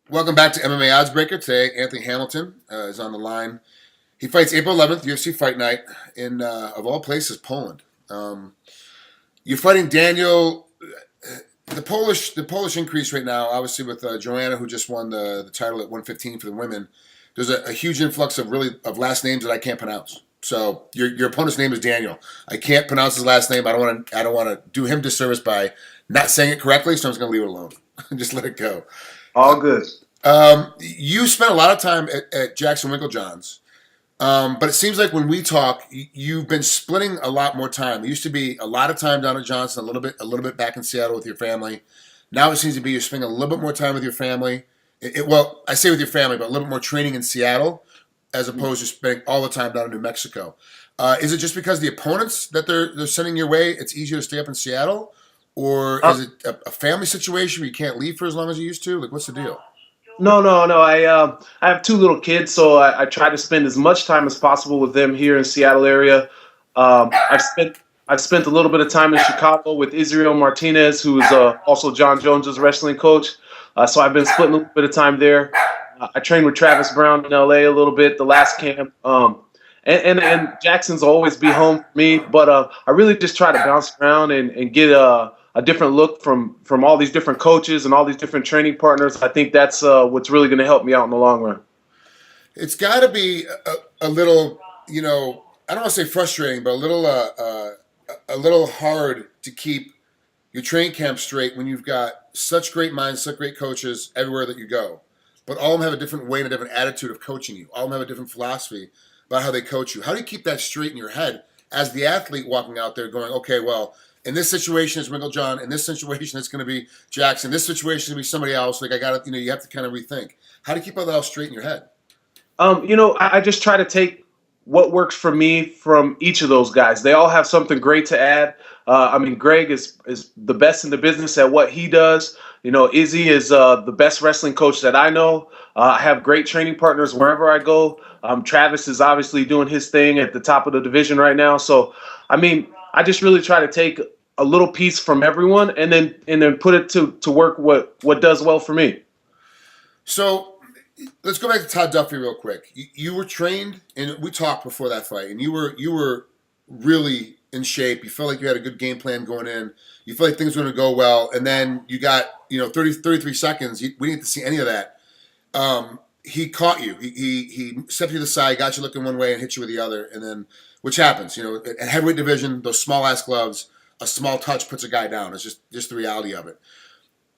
Welcome back to MMA Oddsbreaker. Today, Anthony Hamilton is on the line. He fights April 11th, UFC Fight Night in, of all places, Poland. You're fighting Daniel. The Polish increase right now, obviously with Joanna, who just won the title at 115 for the women. There's a huge influx of last names that I can't pronounce. So your opponent's name is Daniel. I can't pronounce his last name. I don't want to do him disservice by not saying it correctly. So I'm just going to leave it alone. Just let it go. All good. You spent a lot of time at Jackson Winklejohn's, but it seems like when we talk, you've been splitting a lot more time. It used to be a lot of time down at Johnson, a little bit back in Seattle with your family. Now it seems to be you're spending a little bit more time with your family. Well, I say with your family, but a little bit more training in Seattle as opposed to spending all the time down in New Mexico. Is it just because the opponents that they're sending your way, it's easier to stay up in Seattle? Or is it a family situation where you can't leave for as long as you used to? Like, what's the deal? No. I have two little kids, so I try to spend as much time as possible with them here in Seattle area. I've spent a little bit of time in Chicago with Israel Martinez, who is also John Jones's wrestling coach. So I've been splitting a little bit of time there. I trained with Travis Brown in LA a little bit the last camp. And Jackson's will always be home for me, but I really just try to bounce around and get a different look from all these different coaches and all these different training partners. I think that's what's really going to help me out in the long run. It's got to be a little, I don't want to say frustrating, but a little hard to keep your training camp straight when you've got such great minds, such great coaches everywhere that you go. But all of them have a different way and a different attitude of coaching you. All of them have a different philosophy about how they coach you. How do you keep that straight in your head as the athlete walking out there going, okay, well, in this situation, it's Winklejohn. In this situation, it's going to be Jackson. In this situation, it's going to be somebody else. Like, I got to, you have to kind of rethink. How do you keep all that all straight in your head? I just try to take what works for me from each of those guys. They all have something great to add. Greg is the best in the business at what he does. Izzy is the best wrestling coach that I know. I have great training partners wherever I go. Travis is obviously doing his thing at the top of the division right now. So, I just really try to take a little piece from everyone and then put it to work what does well for me. So let's go back to Todd Duffy real quick. You were trained, and we talked before that fight, and you were really in shape. You felt like you had a good game plan going in. You felt like things were going to go well, and then you got 33 seconds. We didn't get to see any of that. He caught you. He stepped you to the side, got you looking one way, and hit you with the other, and then which happens. At heavyweight division, those small ass gloves, a small touch puts a guy down. It's just the reality of it.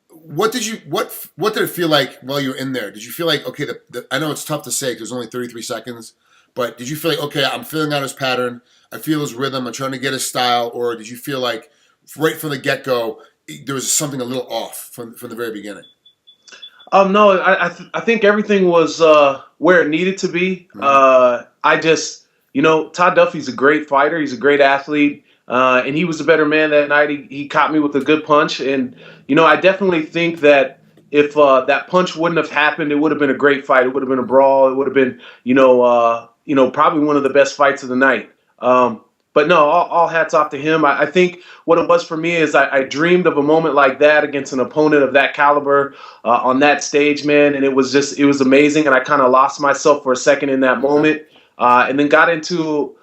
What did it feel like while you were in there? Did you feel like, okay, I know it's tough to say because there's only 33 seconds, but did you feel like, okay, I'm filling out his pattern, I feel his rhythm, I'm trying to get his style, or did you feel like right from the get-go there was something a little off from the very beginning? No, I think everything was where it needed to be. Todd Duffy's a great fighter. He's a great athlete. And he was a better man that night. He caught me with a good punch. And, I definitely think that if that punch wouldn't have happened, it would have been a great fight. It would have been a brawl. It would have been, probably one of the best fights of the night. But no, all hats off to him. I think what it was for me is I dreamed of a moment like that against an opponent of that caliber on that stage, man. And it was amazing. And I kind of lost myself for a second in that moment and then got into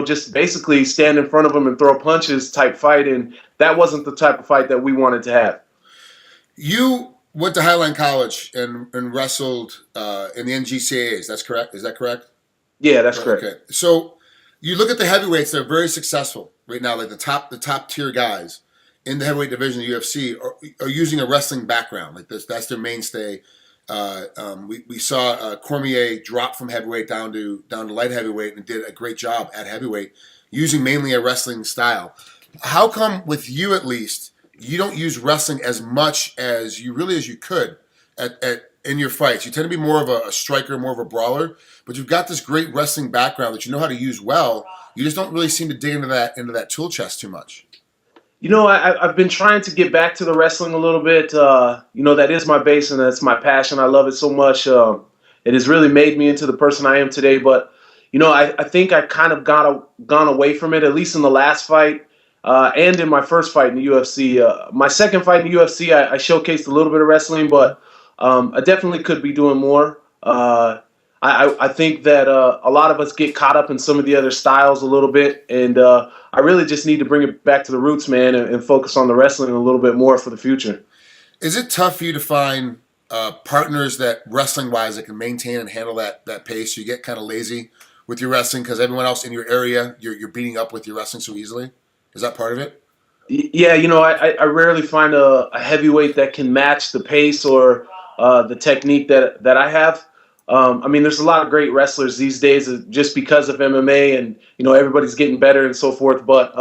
just basically stand in front of him and throw punches type fight. And that wasn't the type of fight that we wanted to have. You went to Highline College and wrestled in the NGCAAs. That's correct? Is that correct? Yeah, that's correct. Okay. So you look at the heavyweights that are very successful right now, like the top tier guys in the heavyweight division of the UFC are using a wrestling background. Like this, that's their mainstay. We saw Cormier drop from heavyweight down to light heavyweight and did a great job at heavyweight using mainly a wrestling style. How come with you at least you don't use wrestling as much as you could in your fights? You tend to be more of a striker, more of a brawler, but you've got this great wrestling background that you know how to use well. You just don't really seem to dig into that tool chest too much. I've been trying to get back to the wrestling a little bit. That is my base and that's my passion. I love it so much. It has really made me into the person I am today. But, I think I kind of gone away from it, at least in the last fight and in my first fight in the UFC. My second fight in the UFC, I showcased a little bit of wrestling, but I definitely could be doing more. I think that a lot of us get caught up in some of the other styles a little bit, and I really just need to bring it back to the roots, man, and focus on the wrestling a little bit more for the future. Is it tough for you to find partners that wrestling-wise that can maintain and handle that pace? You get kind of lazy with your wrestling because everyone else in your area you're beating up with your wrestling so easily. Is that part of it? Yeah, I rarely find a heavyweight that can match the pace or the technique that I have. I mean, there's a lot of great wrestlers these days just because of MMA, and everybody's getting better and so forth. But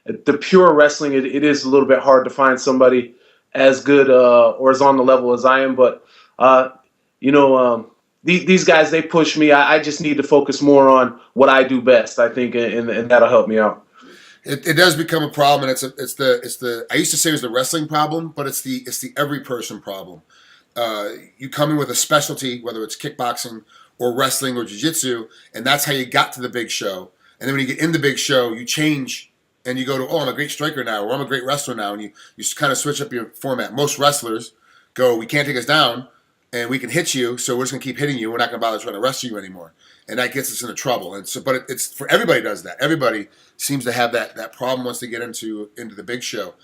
the pure wrestling, it is a little bit hard to find somebody as good or as on the level as I am. But these guys, they push me. I just need to focus more on what I do best, I think, and that'll help me out. It does become a problem, and it's the I used to say it was the wrestling problem, but it's the every person problem. You come in with a specialty, whether it's kickboxing or wrestling or jiu-jitsu, and that's how you got to the big show. And then when you get in the big show, you change and you go to, I'm a great striker now, or I'm a great wrestler now, and you kind of switch up your format. Most wrestlers go, we can't take us down, and we can hit you, so we're just going to keep hitting you. We're not going to bother trying to wrestle you anymore. And that gets us into trouble. And so, but it's for everybody does that. Everybody seems to have that problem once they get into the big show.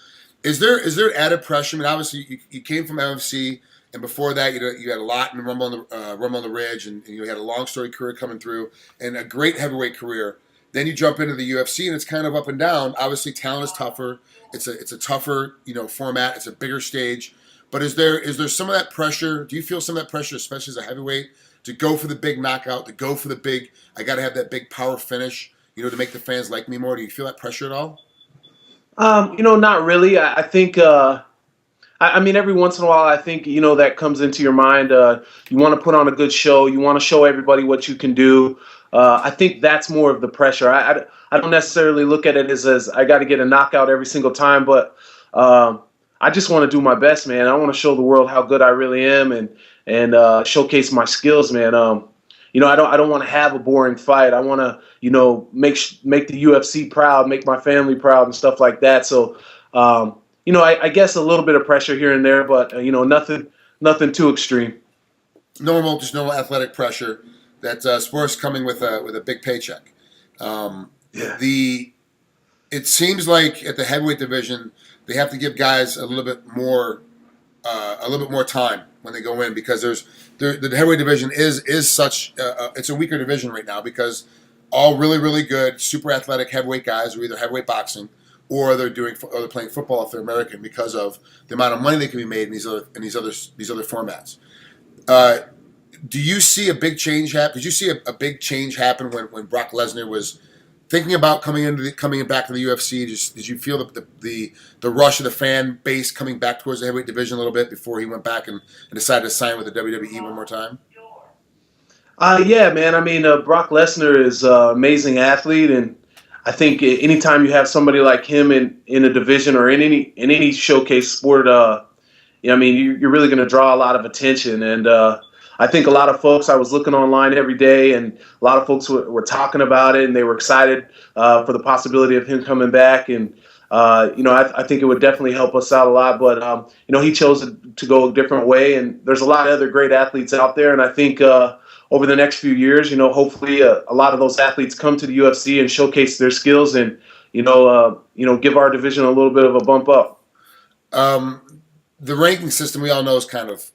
Is there added pressure? I mean, obviously you came from UFC, and before that you had a lot in Rumble on the Ridge, and you had a long story career coming through, and a great heavyweight career. Then you jump into the UFC, and it's kind of up and down. Obviously, talent is tougher. It's a tougher format. It's a bigger stage. But is there some of that pressure? Do you feel some of that pressure, especially as a heavyweight, to go for the big knockout, to go for the big, I got to have that big power finish, to make the fans like me more? Do you feel that pressure at all? Not really. I think, I mean, every once in a while, I think, that comes into your mind. You want to put on a good show. You want to show everybody what you can do. I think that's more of the pressure. I don't necessarily look at it as I got to get a knockout every single time, but I just want to do my best, man. I want to show the world how good I really am and showcase my skills, man. I don't want to have a boring fight. I want to, make the UFC proud, make my family proud, and stuff like that. So, I guess a little bit of pressure here and there, but nothing too extreme. Just normal athletic pressure. That sports coming with a big paycheck. Yeah. It seems like at the heavyweight division they have to give guys a little bit more time when they go in, because the heavyweight division is such it's a weaker division right now, because all really, really good super athletic heavyweight guys are either heavyweight boxing or they're playing football if they're American, because of the amount of money they can be made in these other formats. Do you see a big change happen? Did you see a big change happen when Brock Lesnar was thinking about coming back to the UFC? Did you feel the rush of the fan base coming back towards the heavyweight division a little bit before he went back and decided to sign with the WWE one more time? Yeah, man. I mean, Brock Lesnar is an amazing athlete, and I think anytime you have somebody like him in a division or in any showcase sport, you're really going to draw a lot of attention. And I think a lot of folks, I was looking online every day, and a lot of folks were talking about it, and they were excited for the possibility of him coming back. And, I think it would definitely help us out a lot. But, he chose to go a different way, and there's a lot of other great athletes out there. And I think over the next few years, hopefully a lot of those athletes come to the UFC and showcase their skills and, give our division a little bit of a bump up. The ranking system, we all know, is kind of,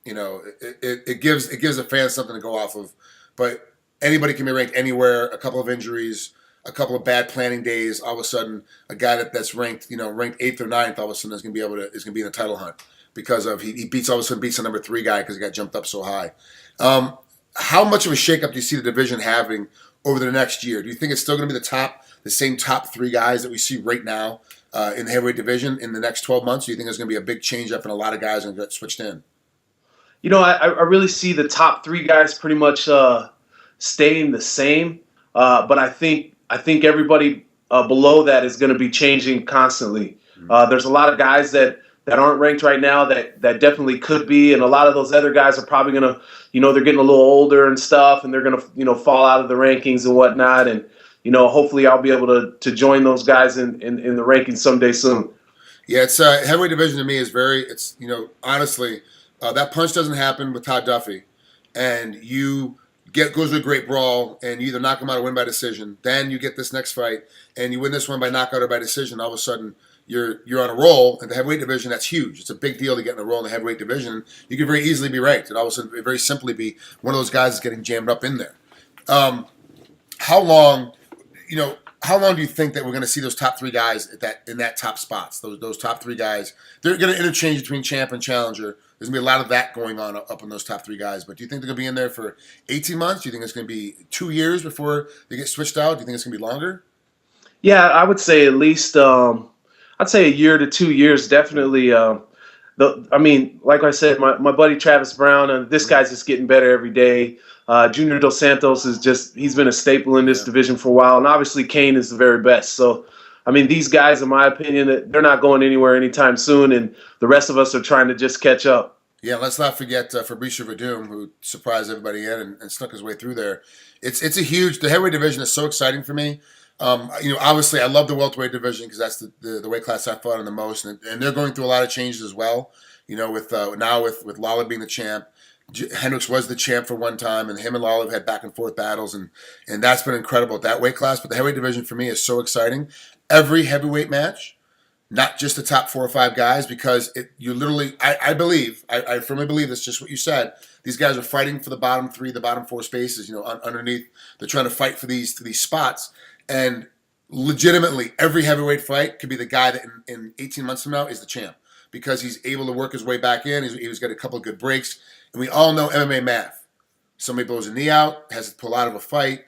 it gives the fans something to go off of, but anybody can be ranked anywhere. A couple of injuries, a couple of bad planning days, all of a sudden, a guy that's ranked 8th or 9th, all of a sudden is going to be in the title hunt because of he beats the number 3 guy because he got jumped up so high. How much of a shakeup do you see the division having over the next year? Do you think it's still going to be the same top 3 guys that we see right now in the heavyweight division in the next 12 months? Or do you think there's going to be a big change up and a lot of guys are going to get switched in? I really see the top 3 guys pretty much staying the same, but I think everybody below that is going to be changing constantly. There's a lot of guys that aren't ranked right now that definitely could be, and a lot of those other guys are probably going to, they're getting a little older and stuff, and they're going to, fall out of the rankings and whatnot, and hopefully I'll be able to join those guys in the rankings someday soon. Yeah, it's heavyweight division to me is honestly, that punch doesn't happen with Todd Duffy, and you goes to a great brawl, and you either knock him out or win by decision. Then you get this next fight, and you win this one by knockout or by decision. All of a sudden, you're on a roll in the heavyweight division. That's huge. It's a big deal to get in a roll in the heavyweight division. You can very easily be ranked, and all of a sudden, very simply be one of those guys that's getting jammed up in there. How long, how long do you think that we're going to see those top three guys in that top spots? Those top three guys, they're going to interchange between champ and challenger. There's going to be a lot of that going on up in those top three guys. But do you think they're going to be in there for 18 months? Do you think it's going to be 2 years before they get switched out? Do you think it's going to be longer? Yeah, I would say at least I'd say a year to 2 years, definitely. Like I said, my buddy Travis Brown, this guy's just getting better every day. Junior Dos Santos he's been a staple in this division for a while. And obviously Kane is the very best. So, these guys, in my opinion, they're not going anywhere anytime soon. And the rest of us are trying to just catch up. Yeah, let's not forget Fabricio Verdum, who surprised everybody in and snuck his way through there. The heavyweight division is so exciting for me. Obviously I love the welterweight division because that's the weight class I fought in the most. And they're going through a lot of changes as well. With Lawler being the champ. Hendricks was the champ for one time, and him and Lawler have had back and forth battles, and that's been incredible at that weight class. But the heavyweight division for me is so exciting. Every heavyweight match, not just the top 4 or 5 guys, because I firmly believe that's just what you said. These guys are fighting for the bottom 3, the bottom 4 spaces, underneath. They're trying to fight for these spots, and legitimately every heavyweight fight could be the guy that in 18 months from now is the champ, because he's able to work his way back in. He's got a couple of good breaks. And we all know MMA math. Somebody blows a knee out, has to pull out of a fight.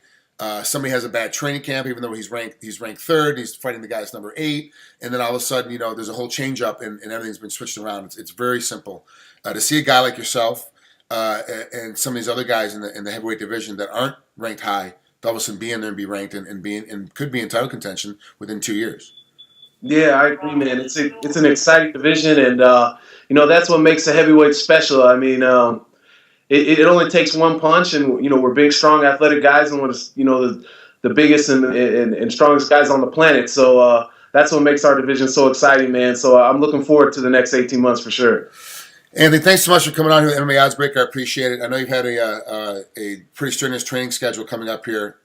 Somebody has a bad training camp, even though he's ranked 3rd. He's fighting the guy that's number 8. And then all of a sudden, there's a whole change up and everything's been switched around. It's very simple. To see a guy like yourself and some of these other guys in the heavyweight division that aren't ranked high, all of a sudden be in there and be ranked and could be in title contention within 2 years. Yeah, I agree, man. It's an exciting division, and that's what makes the heavyweight special. It only takes one punch, and we're big, strong, athletic guys, and we're the biggest and strongest guys on the planet. So that's what makes our division so exciting, man. So I'm looking forward to the next 18 months for sure. Anthony, thanks so much for coming on here with MMAOddsBreaker. I appreciate it. I know you've had a pretty strenuous training schedule coming up here.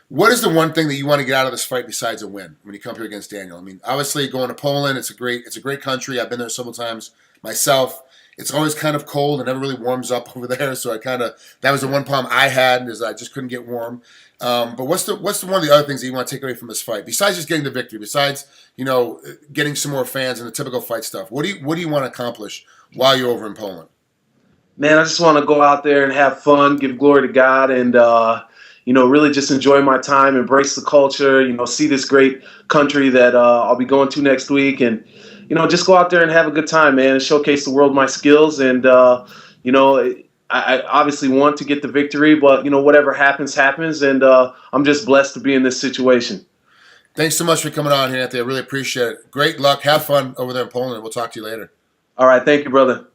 What is the one thing that you want to get out of this fight besides a win when you come here against Daniel? Obviously going to Poland, it's a great country. I've been there several times myself. It's always kind of cold and never really warms up over there. So that was the one problem I had, is I just couldn't get warm. But what's one of the other things that you want to take away from this fight besides just getting the victory? Besides getting some more fans and the typical fight stuff, what do you want to accomplish while you're over in Poland? Man, I just want to go out there and have fun, give glory to God, and really just enjoy my time, embrace the culture, see this great country that I'll be going to next week, and, just go out there and have a good time, man, and showcase the world my skills. And, I obviously want to get the victory, but, whatever happens, and I'm just blessed to be in this situation. Thanks so much for coming on here, Anthony. I really appreciate it. Great luck. Have fun over there in Poland. We'll talk to you later. All right. Thank you, brother.